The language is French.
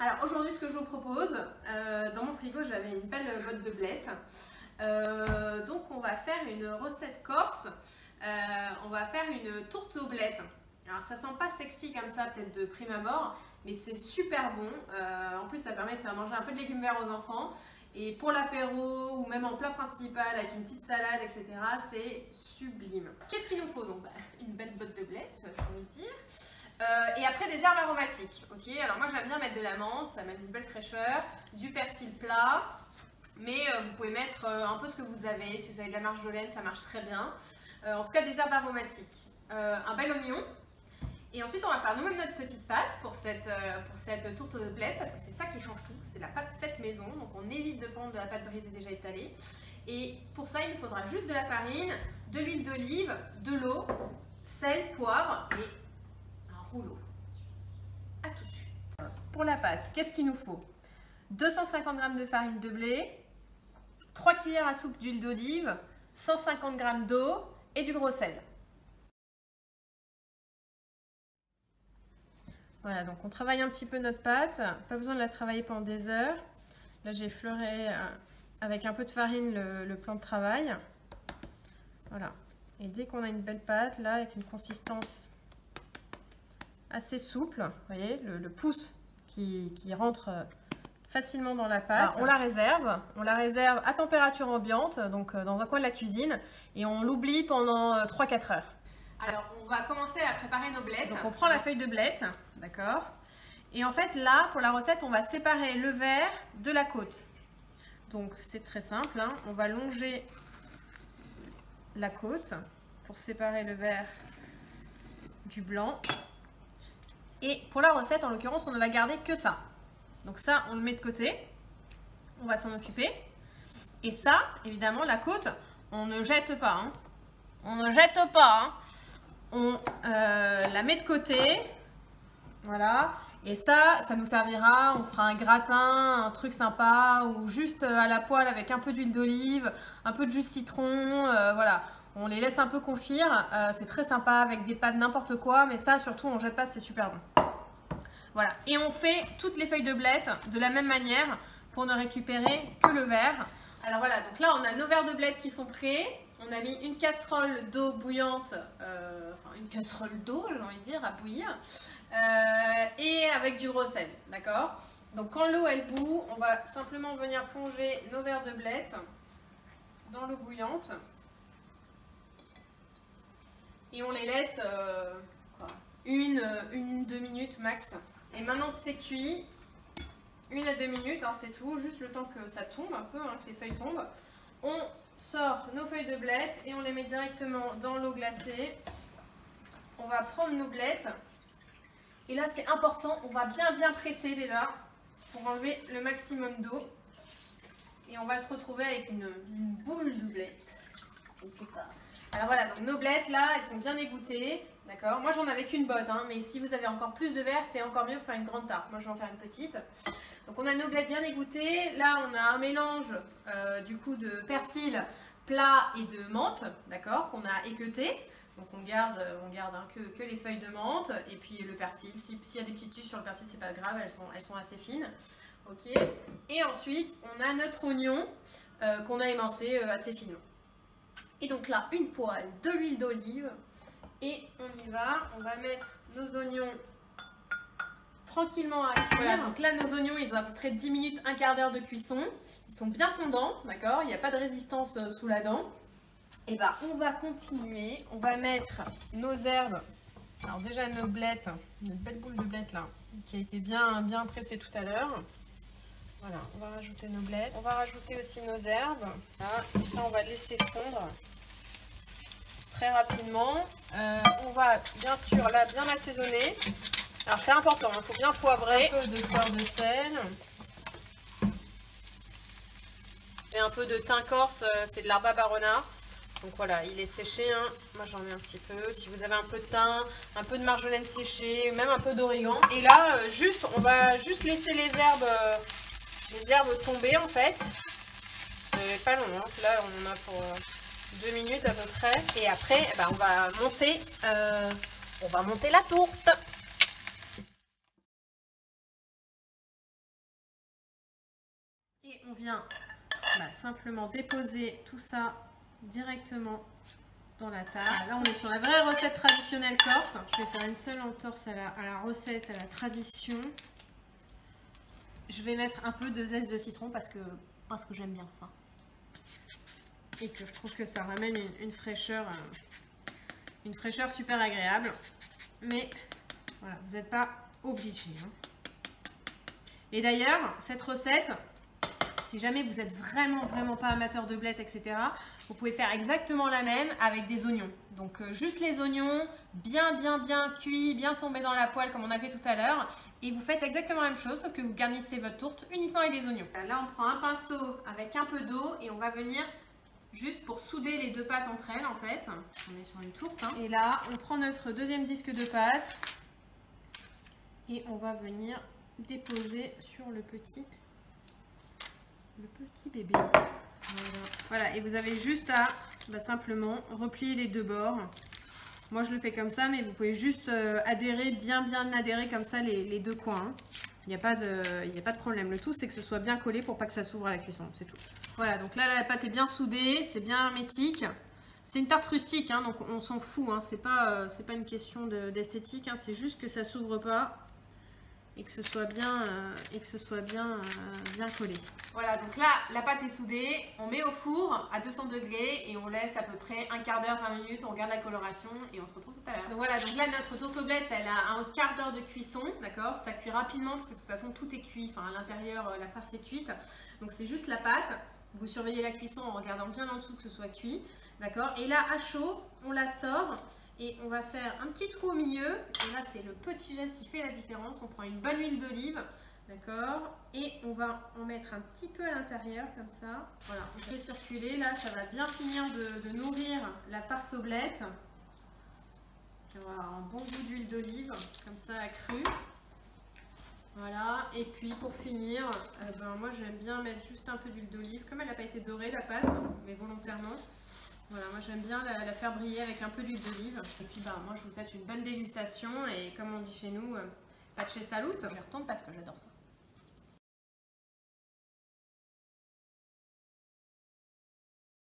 Alors aujourd'hui, ce que je vous propose, dans mon frigo, j'avais une belle botte de blettes. Donc on va faire une recette corse. On va faire une tourte aux blettes. Alors ça sent pas sexy comme ça, peut-être de prime abord, mais c'est super bon. En plus, ça permet de faire manger un peu de légumes verts aux enfants. Et pour l'apéro ou même en plat principal avec une petite salade, etc., c'est sublime. Qu'est-ce qu'il nous faut donc? Une belle botte de blettes, j'ai envie de dire. Et après des herbes aromatiques. Ok, alors moi j'aime bien mettre de la menthe, ça met une belle fraîcheur, du persil plat, mais vous pouvez mettre un peu ce que vous avez. Si vous avez de la marjolaine, ça marche très bien. En tout cas des herbes aromatiques, un bel oignon. Et ensuite on va faire nous-mêmes notre petite pâte pour cette tourte aux blettes, parce que c'est ça qui change tout, c'est la pâte faite maison, donc on évite de prendre de la pâte brisée déjà étalée. Et pour ça il nous faudra juste de la farine, de l'huile d'olive, de l'eau, sel, poivre et rouleau. A tout de suite. Pour la pâte, qu'est-ce qu'il nous faut? 250 g de farine de blé, 3 cuillères à soupe d'huile d'olive, 150 g d'eau et du gros sel. Voilà, donc on travaille un petit peu notre pâte, pas besoin de la travailler pendant des heures. Là j'ai effleuré avec un peu de farine le plan de travail. Voilà, et dès qu'on a une belle pâte, là avec une consistance assez souple, vous voyez, le pouce qui rentre facilement dans la pâte. Alors, on la réserve à température ambiante, donc dans un coin de la cuisine, et on l'oublie pendant 3-4 heures. Alors on va commencer à préparer nos blettes. Donc on prend la feuille de blette, d'accord, et en fait là pour la recette on va séparer le vert de la côte. Donc c'est très simple, hein. On va longer la côte pour séparer le vert du blanc. Et pour la recette, en l'occurrence, on ne va garder que ça. Donc ça, on le met de côté. On va s'en occuper. Et ça, évidemment, la côte, on ne jette pas. Hein. On ne jette pas. Hein. On la met de côté. Voilà. Et ça nous servira. On fera un gratin, un truc sympa, ou juste à la poêle avec un peu d'huile d'olive, un peu de jus de citron. Voilà. On les laisse un peu confire, c'est très sympa avec des pâtes n'importe quoi, mais ça surtout on jette pas, c'est super bon. Voilà, et on fait toutes les feuilles de blettes de la même manière pour ne récupérer que le vert. Alors voilà, donc là on a nos verres de blettes qui sont prêts. On a mis une casserole d'eau bouillante, enfin une casserole d'eau j'ai envie de dire, à bouillir, et avec du gros sel, d'accord. Donc quand l'eau elle bout, on va simplement venir plonger nos verres de blettes dans l'eau bouillante. Et on les laisse 1-2 minutes max. Et maintenant que c'est cuit, 1 à 2 minutes, hein, c'est tout, juste le temps que ça tombe un peu, hein, que les feuilles tombent. On sort nos feuilles de blettes et on les met directement dans l'eau glacée. On va prendre nos blettes. Et là c'est important, on va bien presser déjà pour enlever le maximum d'eau. Et on va se retrouver avec une boule de blettes. Alors voilà, donc nos blettes là, elles sont bien égouttées, d'accord. Moi j'en avais qu'une botte, hein, mais si vous avez encore plus de verre, c'est encore mieux pour faire une grande tarte. Moi je vais en faire une petite. Donc on a nos blettes bien égouttées. Là on a un mélange du coup de persil plat et de menthe, d'accord, qu'on a équeuté. Donc on garde hein, que les feuilles de menthe et puis le persil. S'il y a des petites tiges sur le persil, c'est pas grave, elles sont assez fines. Ok. Et ensuite on a notre oignon qu'on a émincé assez finement. Et donc là, une poêle, de l'huile d'olive et on y va. On va mettre nos oignons tranquillement à cuire. Voilà, donc là, nos oignons, ils ont à peu près 10 minutes, un quart d'heure de cuisson. Ils sont bien fondants, d'accord. Il n'y a pas de résistance sous la dent. Et bah, on va continuer. On va mettre nos herbes. Alors déjà, nos blettes, une belle boule de blettes là, qui a été bien pressée tout à l'heure. Voilà, on va rajouter nos blettes. On va rajouter aussi nos herbes. Voilà, et ça, on va laisser fondre très rapidement. On va bien sûr là bien assaisonner. Alors c'est important, il faut bien poivrer. Un peu de fleur de sel. J'ai un peu de thym corse, c'est de l'herba barona. Donc voilà, il est séché. Hein. Moi j'en mets un petit peu. Si vous avez un peu de thym, un peu de marjolaine séchée, même un peu d'origan. Et là, on va juste laisser les herbes tomber en fait. C'est pas long, hein. Là on en a pour 2 minutes à peu près. Et après, on va monter la tourte. Et on vient simplement déposer tout ça directement dans la table. Là, on est sur la vraie recette traditionnelle corse. Je vais faire une seule entorse à la recette, à la tradition. Je vais mettre un peu de zeste de citron parce que j'aime bien ça. Et que je trouve que ça ramène une fraîcheur super agréable. Mais voilà, vous n'êtes pas obligé. Et d'ailleurs, cette recette, si jamais vous êtes vraiment pas amateur de blettes, etc., vous pouvez faire exactement la même avec des oignons. Donc juste les oignons, bien cuits, bien tombés dans la poêle comme on a fait tout à l'heure. Et vous faites exactement la même chose, sauf que vous garnissez votre tourte uniquement avec des oignons. Là, on prend un pinceau avec un peu d'eau et on va venir juste pour souder les deux pâtes entre elles en fait. On est sur une tourte. Et là, on prend notre deuxième disque de pâte et on va venir déposer sur le petit bébé. Voilà, et vous avez juste à simplement replier les deux bords. Moi je le fais comme ça, mais vous pouvez juste adhérer, bien adhérer comme ça les deux coins. Il n'y a pas de problème. Le tout c'est que ce soit bien collé pour pas que ça s'ouvre à la cuisson, c'est tout. Voilà, donc là la pâte est bien soudée, c'est bien hermétique. C'est une tarte rustique, hein, donc on s'en fout, hein, c'est pas une question d'esthétique, hein, c'est juste que ça s'ouvre pas. Et que ce soit bien, bien collé. Voilà, donc là, la pâte est soudée. On met au four à 200 degrés et on laisse à peu près un quart d'heure, 20 minutes. On regarde la coloration et on se retrouve tout à l'heure. Donc voilà, donc là, notre tourte aux blettes, elle a un quart d'heure de cuisson, d'accord? Ça cuit rapidement parce que de toute façon, tout est cuit. Enfin, à l'intérieur, la farce est cuite. Donc c'est juste la pâte. Vous surveillez la cuisson en regardant bien en dessous que ce soit cuit, d'accord? Et là, à chaud, on la sort. Et on va faire un petit trou au milieu. Et là, c'est le petit geste qui fait la différence. On prend une bonne huile d'olive, d'accord? Et on va en mettre un petit peu à l'intérieur, comme ça. Voilà, on fait circuler. Là, ça va bien finir de nourrir la farce aux blettes. On va avoir un bon goût d'huile d'olive, comme ça, accru. Voilà, et puis pour finir, moi j'aime bien mettre juste un peu d'huile d'olive. Comme elle n'a pas été dorée, la pâte, mais volontairement. Voilà, moi j'aime bien la faire briller avec un peu d'huile d'olive. Et puis moi je vous souhaite une bonne dégustation et comme on dit chez nous, pace salut. Je les retourne parce que j'adore ça.